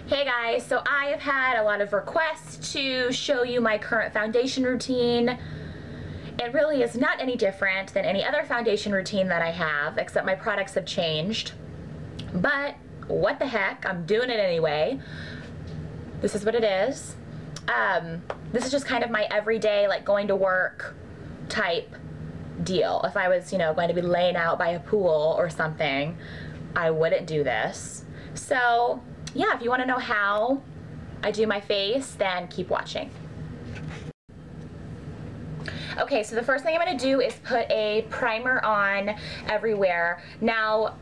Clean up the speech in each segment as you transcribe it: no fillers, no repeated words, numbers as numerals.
Hey guys, so I have had a lot of requests to show you my current foundation routine. It really is not any different than any other foundation routine that I have, except my products have changed. But what the heck, I'm doing it anyway. This is what it is. This is just kind of my everyday, like going to work type deal. If I was, going to be laying out by a pool or something, I wouldn't do this. So yeah, if you want to know how I do my face, then keep watching. Okay, so the first thing I'm going to do is put a primer on everywhere. Now,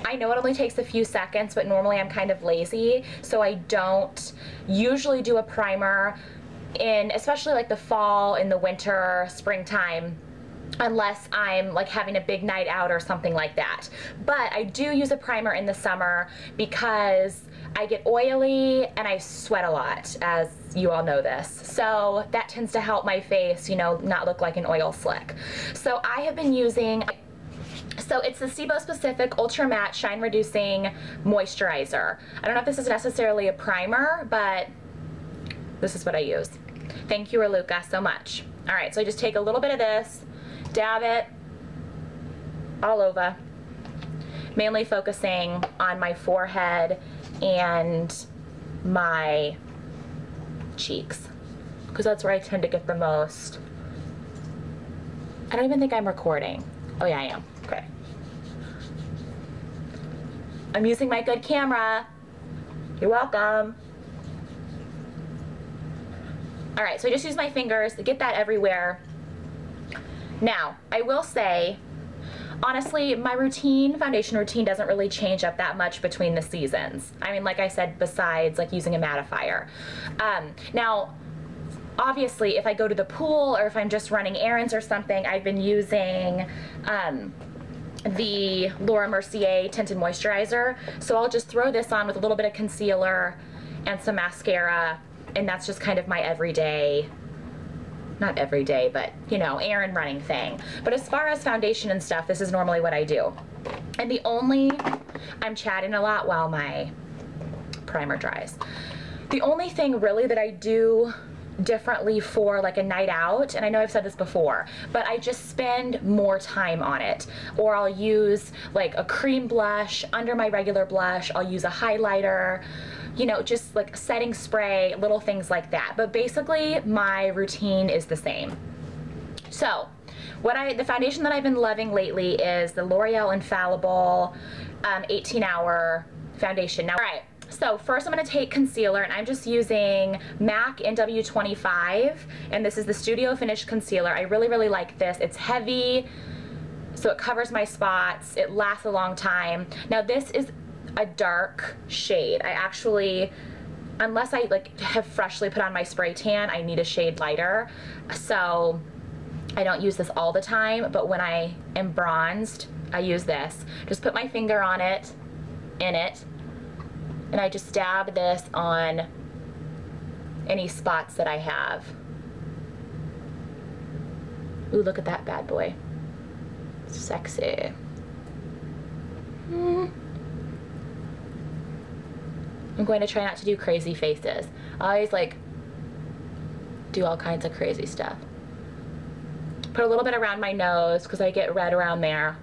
I know it only takes a few seconds, but normally I'm kind of lazy, so I don't usually do a primer in, especially like the fall, in the winter, springtime, unless I'm like having a big night out or something like that. But I do use a primer in the summer because I get oily and I sweat a lot, as you all know this. So that tends to help my face, not look like an oil slick. So I have been using, so it's the SIBO Specific Ultra Matte Shine Reducing Moisturizer. I don't know if this is necessarily a primer, but this is what I use. Thank you, Raluca, so much. All right, so I just take a little bit of this, dab it all over, mainly focusing on my forehead and my cheeks, because that's where I tend to get the most. I don't even think I'm recording. Oh yeah, I am. Okay. I'm using my good camera. You're welcome. All right, so I just use my fingers to get that everywhere. Now, I will say, honestly, my foundation routine doesn't really change up that much between the seasons. I mean, like I said, besides like using a mattifier. Now, obviously, if I go to the pool or if I'm just running errands or something, I've been using the Laura Mercier Tinted Moisturizer. So I'll just throw this on with a little bit of concealer and some mascara, and that's just kind of my everyday, not every day, but errand running thing. But as far as foundation and stuff, this is normally what I do. And I'm chatting a lot while my primer dries. The only thing really that I do differently for like a night out, and I know I've said this before, but I just spend more time on it. Or I'll use like a cream blush under my regular blush, I'll use a highlighter, just like setting spray, little things like that. But basically my routine is the same. So the foundation that I've been loving lately is the L'Oreal Infallible 18-hour foundation. Now, all right, so first I'm going to take concealer, and I'm just using MAC NW25, and this is the Studio Finish Concealer. I really, really like this. It's heavy, so it covers my spots. It lasts a long time. Now this is a dark shade. I actually, unless I like have freshly put on my spray tan, I need a shade lighter. So I don't use this all the time, but when I am bronzed, I use this. Just put my finger on it, and I just dab this on any spots that I have. Ooh, look at that bad boy. Sexy. I'm going to try not to do crazy faces. I always like do all kinds of crazy stuff. Put a little bit around my nose because I get red around there.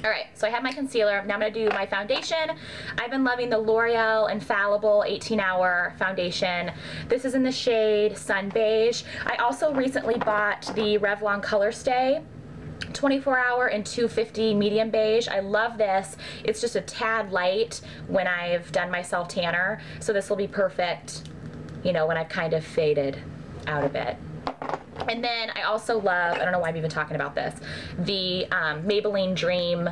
All right, so I have my concealer. Now I'm going to do my foundation. I've been loving the L'Oreal Infallible 18-hour foundation. This is in the shade Sun Beige. I also recently bought the Revlon Color Stay 24-hour in 250 medium beige. I love this. It's just a tad light when I've done my self tanner, so this will be perfect, when I've kind of faded out a bit. And then I also love, I don't know why I'm even talking about this, the Maybelline Dream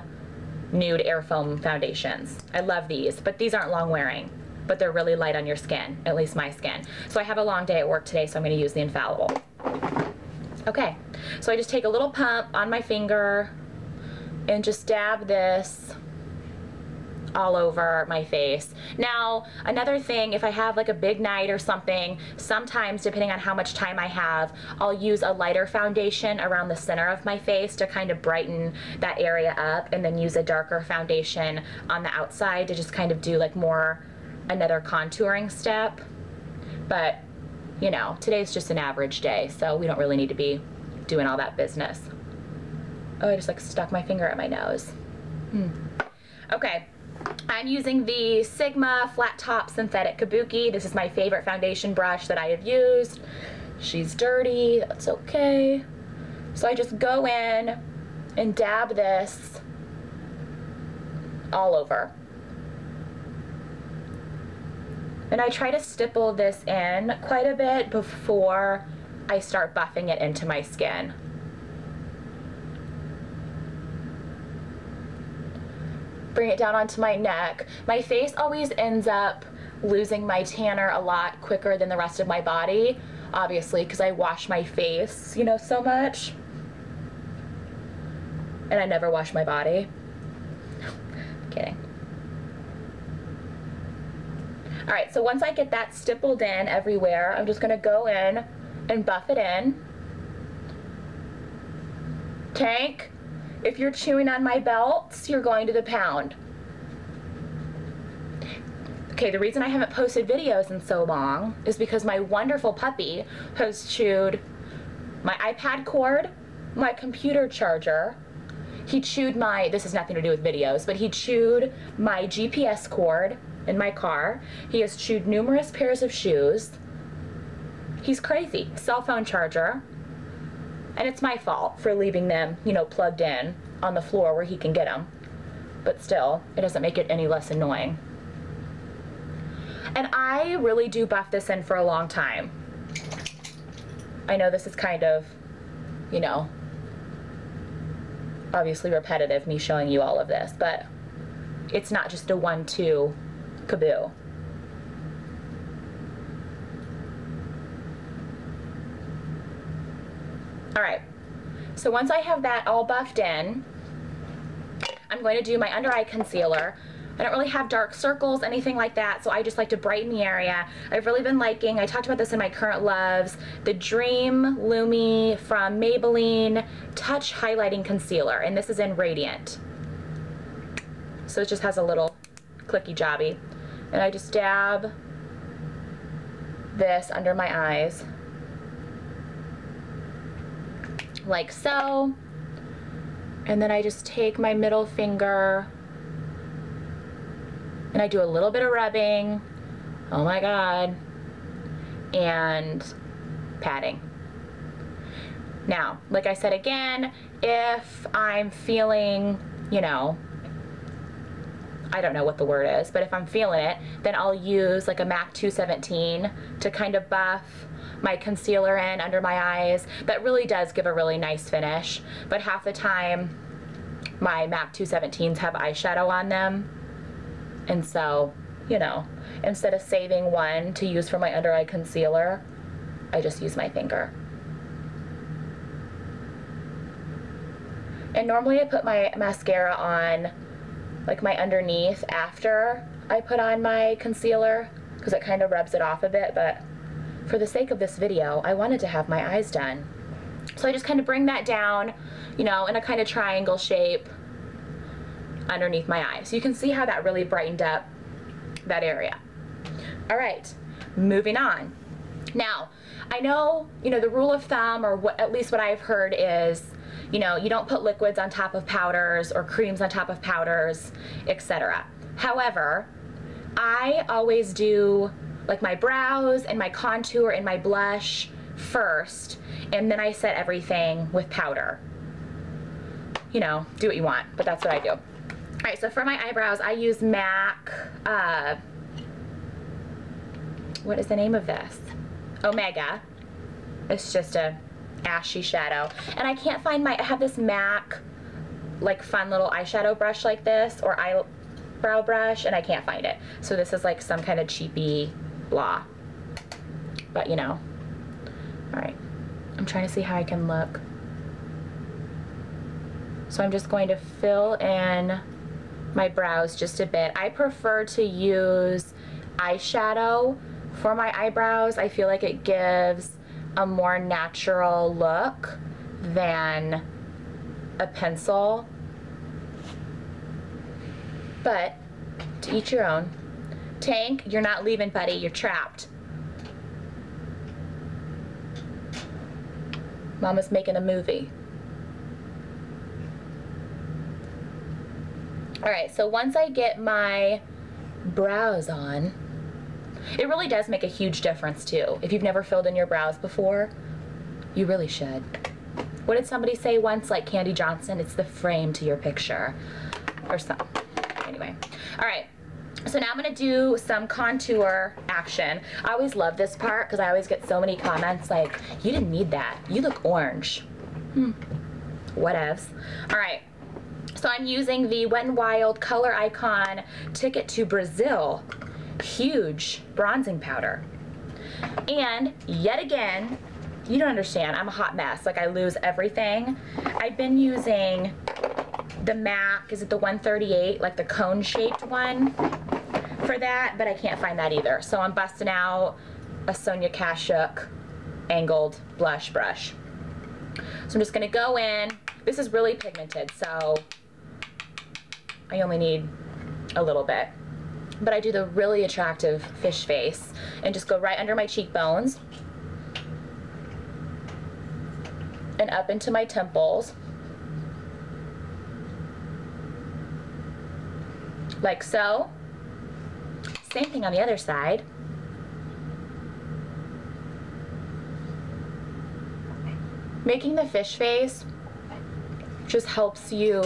Nude Air Foam foundations. I love these, but these aren't long wearing, but they're really light on your skin, at least my skin. So I have a long day at work today, so I'm going to use the Infallible. Okay, so I just take a little pump on my finger and just dab this all over my face. Now, another thing, if I have like a big night or something, sometimes depending on how much time I have, I'll use a lighter foundation around the center of my face to kind of brighten that area up, and then use a darker foundation on the outside to just kind of do like more another contouring step. But you know, today's just an average day, so we don't really need to be doing all that business. Oh, I just like stuck my finger at my nose. Okay. I'm using the Sigma Flat Top Synthetic Kabuki. This is my favorite foundation brush that I have used. She's dirty, that's okay. So I just go in and dab this all over. And I try to stipple this in quite a bit before I start buffing it into my skin. Bring it down onto my neck. My face always ends up losing my tanner a lot quicker than the rest of my body, obviously, because I wash my face, you know, so much. And I never wash my body. Kidding. All right, so once I get that stippled in everywhere, I'm just gonna go in and buff it in. Tank. If you're chewing on my belts, you're going to the pound. Okay, the reason I haven't posted videos in so long is because my wonderful puppy has chewed my iPad cord, my computer charger. He chewed my, this has nothing to do with videos, but he chewed my GPS cord in my car. He has chewed numerous pairs of shoes. He's crazy. Cell phone charger. And it's my fault for leaving them, you know, plugged in on the floor where he can get them. But still, it doesn't make it any less annoying. And I really do buff this in for a long time. I know this is kind of, you know, obviously repetitive, me showing you all of this, but it's not just a 1-2 kaboo. All right, so once I have that all buffed in, I'm going to do my under eye concealer. I don't really have dark circles, anything like that, so I just like to brighten the area. I've really been liking, I talked about this in my current loves, the Dream Lumi from Maybelline Touch Highlighting Concealer, and this is in Radiant. So it just has a little clicky jobby. And I just dab this under my eyes, like so. And then I just take my middle finger and I do a little bit of rubbing, oh my god, and patting. Now, like I said again, if I'm feeling, you know, I don't know what the word is, but if I'm feeling it, then I'll use like a MAC 217 to kind of buff my concealer in under my eyes. That really does give a really nice finish, but half the time my MAC 217s have eyeshadow on them. And so, you know, instead of saving one to use for my under eye concealer, I just use my finger. And normally I put my mascara on like my underneath after I put on my concealer because it kind of rubs it off a bit, but for the sake of this video, I wanted to have my eyes done. So I just kind of bring that down, you know, in a kind of triangle shape underneath my eye. So you can see how that really brightened up that area. All right, moving on. Now, I know, you know, the rule of thumb, or what, at least what I've heard is, you know, you don't put liquids on top of powders or creams on top of powders, etc. However, I always do like my brows and my contour and my blush first, and then I set everything with powder. You know, do what you want, but that's what I do. All right, so for my eyebrows, I use MAC, what is the name of this? Omega. It's just a ashy shadow. And I can't find I have this MAC, like fun little eyeshadow brush like this, or eyebrow brush, and I can't find it. So this is like some kind of cheapy blah. But you know, all right. I'm trying to see how I can look. So I'm just going to fill in my brows just a bit. I prefer to use eyeshadow for my eyebrows. I feel like it gives a more natural look than a pencil. But to each your own. Tank, you're not leaving, buddy. You're trapped. Mama's making a movie. Alright, so once I get my brows on, it really does make a huge difference too. If you've never filled in your brows before, you really should. What did somebody say once, like Candy Johnson? It's the frame to your picture. Or something. Anyway. Alright. So now I'm going to do some contour action. I always love this part because I always get so many comments like, you didn't need that. You look orange. Whatevs. Alright. So I'm using the Wet n Wild Color Icon Ticket to Brazil Huge Bronzing Powder. And yet again, you don't understand, I'm a hot mess. Like I lose everything. I've been using the MAC, is it the 138, like the cone shaped one for that, but I can't find that either. So I'm busting out a Sonia Kashuk angled blush brush. So I'm just gonna go in. This is really pigmented, so I only need a little bit. But I do the really attractive fish face and just go right under my cheekbones and up into my temples. Like so. Same thing on the other side. Making the fish face just helps you.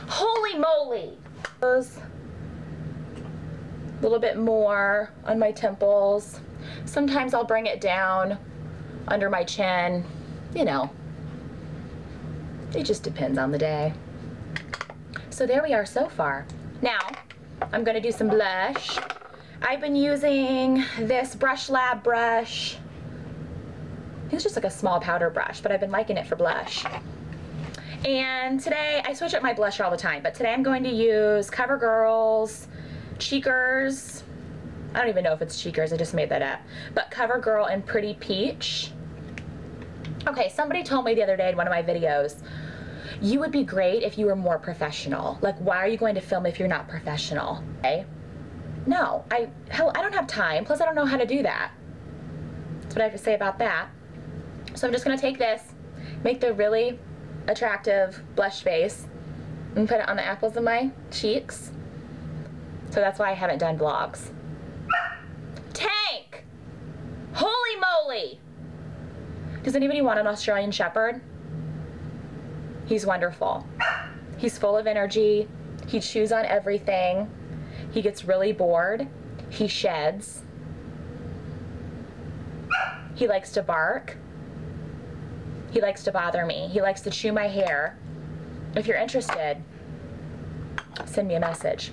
Holy moly! A little bit more on my temples. Sometimes I'll bring it down under my chin. You know, it just depends on the day. So there we are so far. Now, I'm gonna do some blush. I've been using this Brush Lab brush. It's just like a small powder brush, but I've been liking it for blush. And today, I switch up my blusher all the time, but today I'm going to use CoverGirl's Cheekers. I don't even know if it's Cheekers, I just made that up. But CoverGirl and Pretty Peach. Okay, somebody told me the other day in one of my videos, you would be great if you were more professional. Like, why are you going to film if you're not professional? Okay? No, hell, I don't have time. Plus, I don't know how to do that. That's what I have to say about that. So I'm just gonna take this, make the really attractive blush face, and put it on the apples of my cheeks. So that's why I haven't done vlogs. Tank! Holy moly! Does anybody want an Australian Shepherd? He's wonderful. He's full of energy. He chews on everything. He gets really bored. He sheds. He likes to bark. He likes to bother me. He likes to chew my hair. If you're interested, send me a message.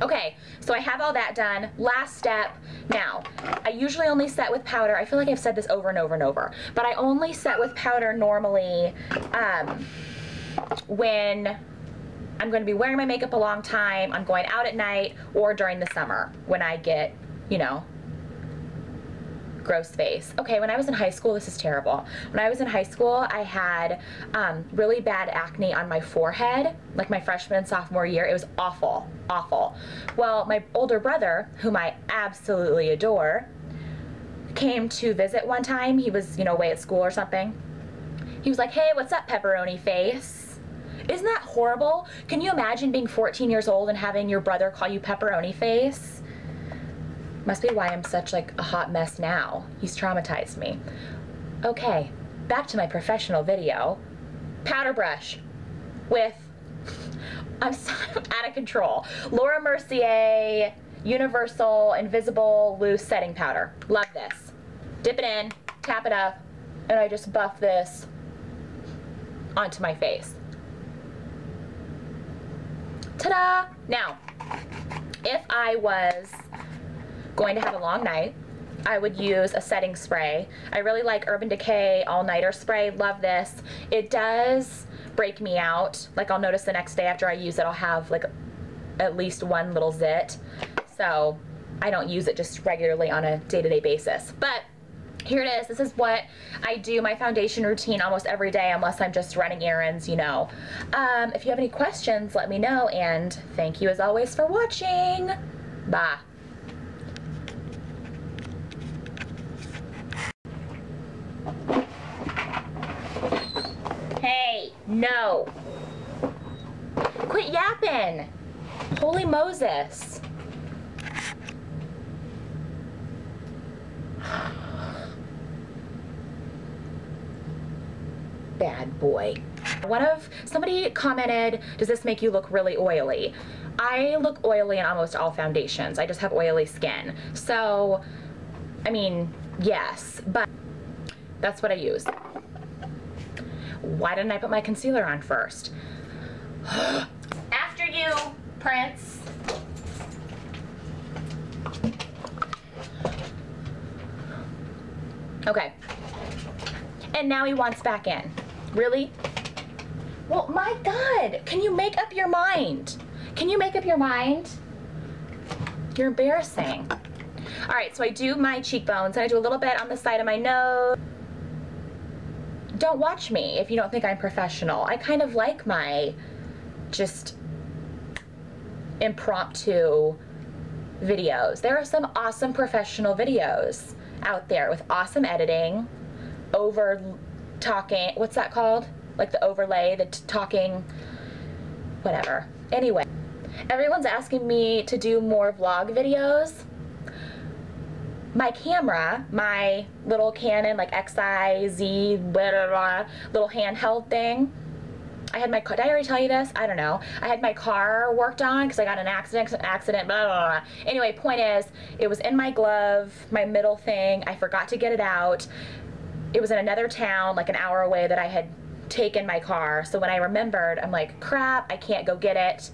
Okay, so I have all that done. Last step. Now, I usually only set with powder. I feel like I've said this over and over and over, but I only set with powder normally when I'm going to be wearing my makeup a long time, I'm going out at night, or during the summer when I get, you know, gross face. Okay, when I was in high school, this is terrible. When I was in high school, I had really bad acne on my forehead, like my freshman and sophomore year. It was awful, awful. Well, my older brother, whom I absolutely adore, came to visit one time. He was, you know, away at school or something. He was like, hey, what's up, pepperoni face? Isn't that horrible? Can you imagine being 14 years old and having your brother call you pepperoni face? Must be why I'm such like a hot mess now. He's traumatized me. Okay, back to my professional video. Powder brush with, I'm so out of control. Laura Mercier Universal Invisible Loose Setting Powder. Love this. Dip it in, tap it up, and I just buff this onto my face. Ta-da! Now, if I was going to have a long night I would use a setting spray. I really like Urban Decay All Nighter Spray. Love this. It does break me out. Like, I'll notice the next day after I use it, I'll have like at least one little zit. So I don't use it just regularly on a day-to-day basis. But here it is. This is what I do, my foundation routine almost every day, unless I'm just running errands, you know. If you have any questions, let me know, and thank you as always for watching. Bye. Hey, no. Quit yapping. Holy Moses. Bad boy. Somebody commented, does this make you look really oily? I look oily in almost all foundations. I just have oily skin. So, I mean, yes, but that's what I use. Why didn't I put my concealer on first? After you, Prince. Okay. And now he wants back in. Really? Well, my God, can you make up your mind? Can you make up your mind? You're embarrassing. All right, so I do my cheekbones, and I do a little bit on the side of my nose. Don't watch me if you don't think I'm professional. I kind of like my just impromptu videos. There are some awesome professional videos out there with awesome editing, over talking, what's that called? Like the overlay, the talking, whatever. Anyway, everyone's asking me to do more vlog videos. My camera, my little Canon, like XIZ, blah, blah, blah, little handheld thing. I had my car, did I already tell you this? I don't know. I had my car worked on because I got an accident, blah, blah, blah. Anyway, point is, it was in my glove, my middle thing. I forgot to get it out. It was in another town, like an hour away, that I had taken my car. So when I remembered, I'm like, crap, I can't go get it.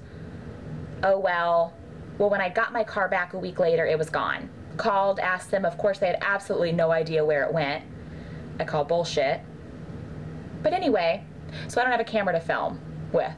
Oh well. Well, when I got my car back a week later, it was gone. Called, asked them. Of course, they had absolutely no idea where it went. I call bullshit. But anyway, so I don't have a camera to film with.